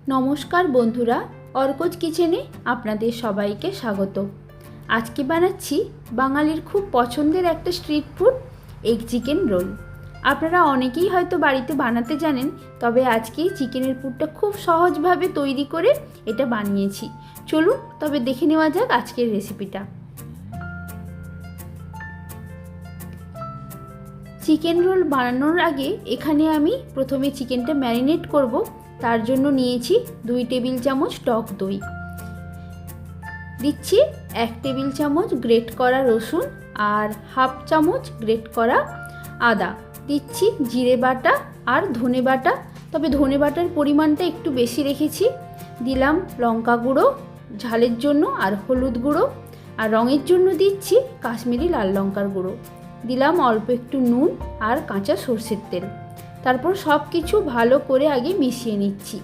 নমস্কার বন্ধুরা, অর্কজ কিচেনে আপনাদের সবাইকে স্বাগত। আজকে বানাচ্ছি বাঙালির খুব পছন্দের একটা street food egg chicken roll. আপনারা অনেকেই হয়তো বাড়িতে বানাতে জানেন, তবে আজকে চিকেনের পুরটা খুব সহজভাবে তৈরি করে এটা বানিয়েছি। চলুন তবে দেখে নেওয়া যাক আজকের রেসিপিটা। চিকেন রোল বানানোর আগে এখানে আমি প্রথমে চিকেনটা ম্যারিনেট করব। তার জন্য নিয়েছি 2 টেবিল চামচ টক দই, দিচ্ছি 1 টেবিল চামচ গ্রেট করা রসুন আর হাফ চামচ গ্রেট করা আদা, দিচ্ছি জিরে বাটা আর ধনে বাটা, তবে ধনে বাটার পরিমাণটা একটু বেশি রেখেছি। দিলাম লঙ্কা গুঁড়ো ঝালের জন্য আর হলুদ গুঁড়ো, আর রঙের জন্য দিচ্ছি কাশ্মীরি লাল লঙ্কার গুঁড়ো। দিলাম অল্প একটু নুন আর কাঁচা সরষের তেল। তারপর সব কিছু ভালো করে আগে মিশিয়ে নিচ্ছি।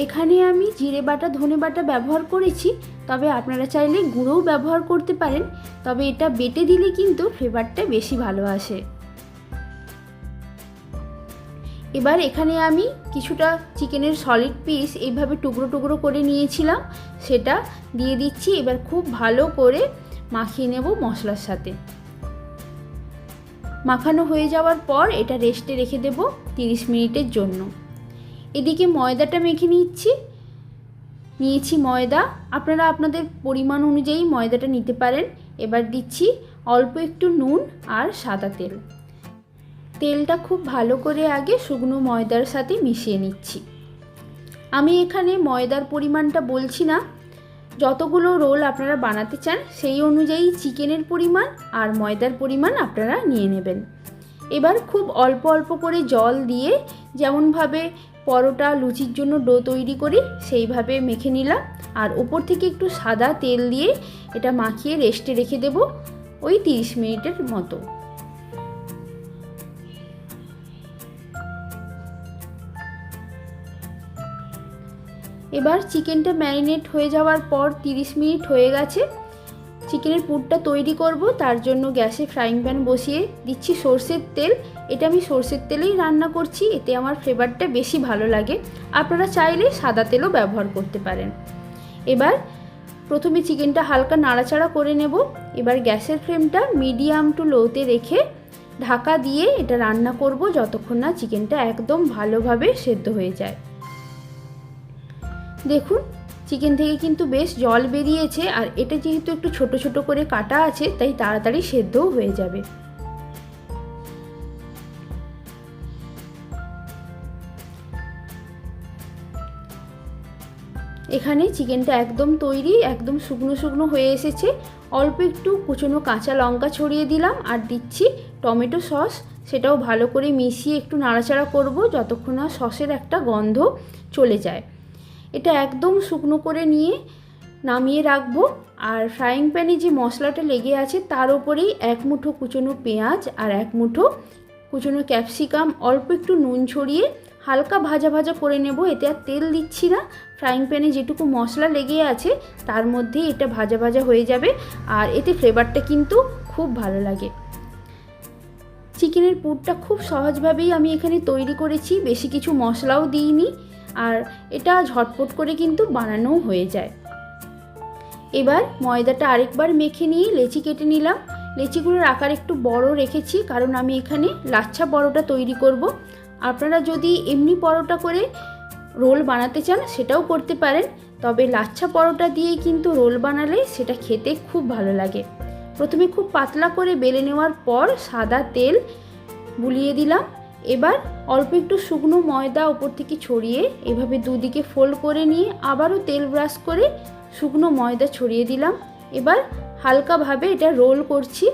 এখানে আমি জিরে বাটা ধনে বাটা ব্যবহার করেছি, তবে আপনারা চাইলে গুঁড়োও ব্যবহার করতে পারেন, তবে এটা বেটে দিলে কিন্তু ফ্লেভারটা বেশি ভালো আসে। এবার এখানে আমি কিছুটা চিকেনের সলিড পিস এইভাবে টুকরো টুকরো করে নিয়েছিলাম, সেটা দিয়ে দিচ্ছি। এবার খুব ভালো করে মাখিয়ে নেব মশলার সাথে। মাখানো হয়ে যাওয়ার পর এটা রেস্টে রেখে দেব 30 মিনিটের জন্য। এদিকে ময়দাটা মেখে নিয়েছি ময়দা, আপনারা আপনাদের পরিমাণ অনুযায়ী ময়দাটা নিতে পারেন। এবার দিচ্ছি অল্প একটু নুন আর সাদা তেল। তেলটা খুব ভালো করে আগে শুকনো ময়দার সাথে মিশিয়ে নিচ্ছি। আমি এখানে ময়দার পরিমাণটা বলছি না, যতগুলো রোল আপনারা বানাতে চান সেই অনুযায়ী চিকেনের পরিমাণ আর ময়দার পরিমাণ আপনারা নিয়ে নেবেন। এবার খুব অল্প অল্প করে জল দিয়ে যেমনভাবে পরোটা লুচির জন্য ডো তৈরি করি সেইভাবে মেখে নিলাম, আর ওপর থেকে একটু সাদা তেল দিয়ে এটা মাখিয়ে রেস্টে রেখে দেব ওই 30 মিনিটের মতো। এবার চিকেনটা ম্যারিনেট হয়ে যাওয়ার পর 30 মিনিট হয়ে গেছে। চিকেনের পুরটা তৈরি করব, তার জন্য গ্যাসে ফ্রাইং প্যান বসিয়ে দিচ্ছি সরষের তেল। এটা আমি সরষের তেলেই রান্না করছি, এতে আমার ফ্লেভারটা বেশি ভালো লাগে। আপনারা চাইলে সাদা তেলও ব্যবহার করতে পারেন। এবার প্রথমে চিকেনটা হালকা নাড়াচাড়া করে নেব। এবার গ্যাসের ফ্লেমটা মিডিয়াম টু লোতে রেখে ঢাকা দিয়ে এটা রান্না করব যতক্ষণ না চিকেনটা একদম ভালোভাবে সেদ্ধ হয়ে যায়। দেখুন চিকেন থেকে কিন্তু বেশ জল বেরিয়েছে, আর এটা যেহেতু একটু ছোট ছোট করে কাটা আছে তাই তাড়াতাড়ি সেদ্ধও হয়ে যাবে। এখানে চিকেনটা একদম তৈরি, একদম শুকনো শুকনো হয়ে এসেছে। অল্প একটু কুচনো কাঁচা লঙ্কা ছড়িয়ে দিলাম আর দিচ্ছি টমেটো সস। সেটাও ভালো করে মিশিয়ে একটু নাড়াচাড়া করব যতক্ষণ না সসের একটা গন্ধ চলে যায়। এটা একদম শুকনো করে নিয়ে নামিয়ে রাখবো। আর ফ্রাইং প্যানে যে মশলাটা লেগে আছে তার উপরেই 1 মুঠো কুচনো পেঁয়াজ আর 1 মুঠো কুচনো ক্যাপসিকাম, অল্প একটু নুন ছড়িয়ে হালকা ভাজা ভাজা করে নেব। এতে আর তেল দিচ্ছি না, ফ্রাইং প্যানে যেটুকু মশলা লেগে আছে তার মধ্যেই এটা ভাজা ভাজা হয়ে যাবে, আর এতে ফ্লেভারটা কিন্তু খুব ভালো লাগে। চিকেনের পুরটা খুব সহজভাবেই আমি এখানে তৈরি করেছি, বেশি কিছু মশলাও দিইনি, আর এটা ঝটপট করে কিন্তু বানানোও হয়ে যায়। এবার ময়দাটা আরেকবার মেখে নিয়ে লেচি কেটে নিলাম। লেচিগুলোর আকার একটু বড় রেখেছি কারণ আমি এখানে লাচ্ছা পরোটা তৈরি করব। আপনারা যদি এমনি পরোটা করে রোল বানাতে চান সেটাও করতে পারেন, তবে লাচ্ছা পরোটা দিয়েই কিন্তু রোল বানালে সেটা খেতে খুব ভালো লাগে। প্রথমে খুব পাতলা করে বেলে নেওয়ার পর সাদা তেল বুলিয়ে দিলাম। এবার অল্প একটু শুকনো ময়দা উপর থেকে ছড়িয়ে এভাবে দুদিকে ফোল্ড করে নিয়ে আবারও তেল ব্রাশ করে শুকনো ময়দা ছড়িয়ে দিলাম। এবার হালকাভাবে এটা রোল করছি।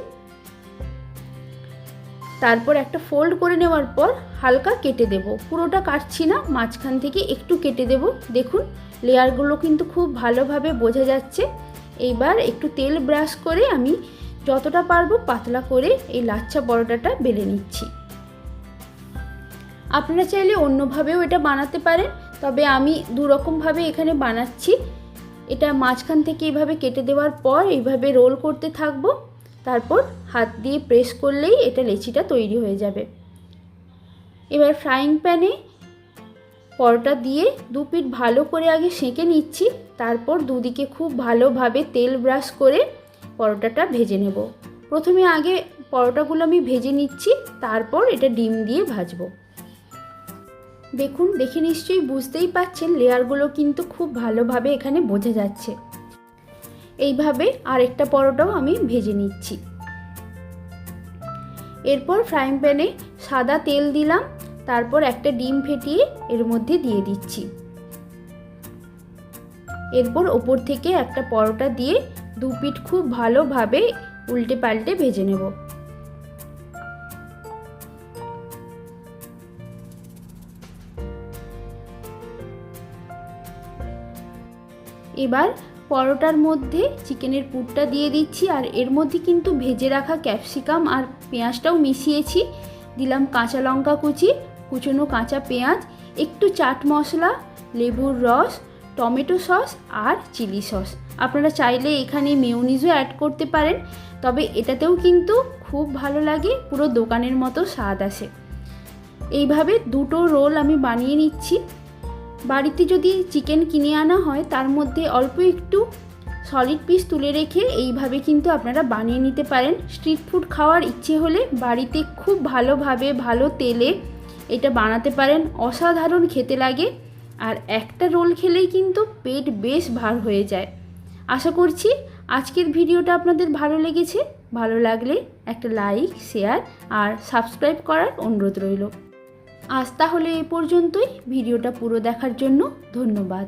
তারপর একটা ফোল্ড করে নেওয়ার পর হালকা কেটে দেব, পুরোটা কাটছি না, মাঝখান থেকে একটু কেটে দেব। দেখুন লেয়ারগুলো কিন্তু খুব ভালোভাবে বোঝা যাচ্ছে। এইবার একটু তেল ব্রাশ করে আমি যতটা পারবো পাতলা করে এই লাচ্ছা পরোটাটা বেলে নিচ্ছি। আপনারা চাইলে অন্যভাবেও এটা বানাতে পারেন, তবে আমি দুরকমভাবে এখানে বানাচ্ছি। এটা মাঝখান থেকে এইভাবে কেটে দেওয়ার পর এইভাবে রোল করতে থাকবো, তারপর হাত দিয়ে প্রেস করলেই এটা লেচিটা তৈরি হয়ে যাবে। এবার ফ্রাইং প্যানে পরোটা দিয়ে দু পিঠ ভালো করে আগে সেঁকে নিচ্ছি, তারপর দুদিকে খুব ভালোভাবে তেল ব্রাশ করে পরোটাটা ভেজে নেব। প্রথমে আগে পরোটাগুলো আমি ভেজে নিচ্ছি, তারপর এটা ডিম দিয়ে ভাজবো। দেখুন, দেখে নিশ্চয়ই বুঝতেই পাচ্ছেন লেয়ারগুলো কিন্তু খুব ভালোভাবে এখানে বোঝা যাচ্ছে। এইভাবে আরেকটা পরোটাও আমি ভেজে নিচ্ছি। এরপর ফ্রাইং প্যানে সাদা তেল দিলাম, তারপর একটা ডিম ফেটিয়ে এর মধ্যে দিয়ে দিচ্ছি। এরপর ওপর থেকে একটা পরোটা দিয়ে দু পিঠ খুব ভালোভাবে উল্টে পাল্টে ভেজে নেব। এবার পরোটার মধ্যে চিকেনের পুরটা দিয়ে দিচ্ছি, আর এর মধ্যে কিন্তু ভেজে রাখা ক্যাপসিকাম আর পেঁয়াজটাও মিশিয়েছি। দিলাম কাঁচা লঙ্কা কুচি, কুচনো কাঁচা পেঁয়াজ, একটু চাট মশলা, লেবুর রস, টমেটো সস আর চিলি সস। আপনারা চাইলে এখানে মেয়োনিজও অ্যাড করতে পারেন, তবে এটাতেও কিন্তু খুব ভালো লাগে, পুরো দোকানের মতো স্বাদ আসে। এইভাবে দুটো রোল আমি বানিয়ে নিচ্ছি। বাড়িতে যদি চিকেন কিনে আনা হয় তার মধ্যে অল্প একটু সলিড পিস তুলে রেখে এইভাবে কিন্তু আপনারা বানিয়ে নিতে পারেন। স্ট্রিট ফুড খাওয়ার ইচ্ছে হলে বাড়িতে খুব ভালোভাবে ভালো তেলে এটা বানাতে পারেন, অসাধারণ খেতে লাগে। আর একটা রোল খেলেই কিন্তু পেট বেশ ভার হয়ে যায়। আশা করছি আজকের ভিডিওটা আপনাদের ভালো লেগেছে। ভালো লাগলে একটা লাইক, শেয়ার আর সাবস্ক্রাইব করার অনুরোধ রইল। আজ তাহলে এ পর্যন্তই। ভিডিওটা পুরো দেখার জন্য ধন্যবাদ।